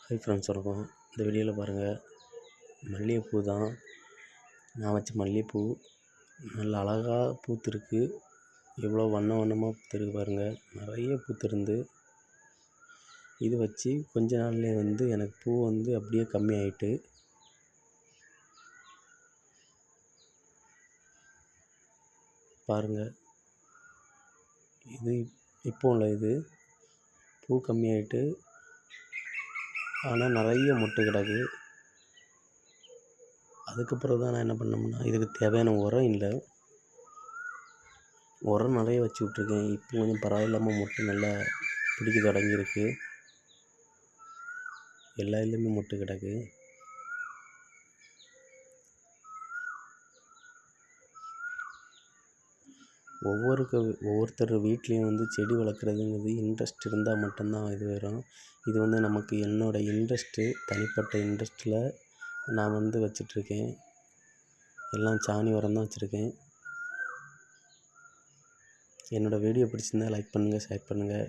Hi friends, வணக்கம். இந்த வீடியோவில் பாருங்கள், மல்லிகைப்பூ தான். நான் வச்ச மல்லிகைப்பூ நல்லா அழகாக பூத்துருக்கு. எவ்வளோ வண்ணமாக பூத்துருக்கு பாருங்கள். நிறைய பூத்திருந்து இது வச்சு கொஞ்ச நாள்லேயே எனக்கு பூ அப்படியே கம்மியாயிட்டு. பாருங்கள், இது இப்போ உள்ள இது பூ கம்மியாயிட்டு, ஆனால் நிறைய மொட்டு கிடக்கு. அதுக்கப்புறம் தான் நான் என்ன பண்ணோம்னா, இதுக்கு தேவையான உரம் இல்லை. உரம் நிறைய வச்சு விட்ருக்கேன். இப்போ கொஞ்சம் பரவாயில்லாமல் மொட்டு நல்லா பிடிக்க தொடங்கியிருக்கு. எல்லா இதுலேயுமே மொட்டு கிடக்கு. ஒவ்வொருத்தர் வீட்லேயும் செடி வளர்க்குறதுங்கிறது இன்ட்ரெஸ்ட் இருந்தால் மட்டும்தான் இது வரும். இது நமக்கு என்னோடய இன்ட்ரெஸ்ட்டு, தனிப்பட்ட இன்ட்ரெஸ்ட்டில் நான் வச்சிட்ருக்கேன். எல்லாம் சாணி உரம் தான் வச்சுருக்கேன். என்னோடய வீடியோ பிடிச்சிருந்தால் லைக் பண்ணுங்கள், ஷேர் பண்ணுங்கள்.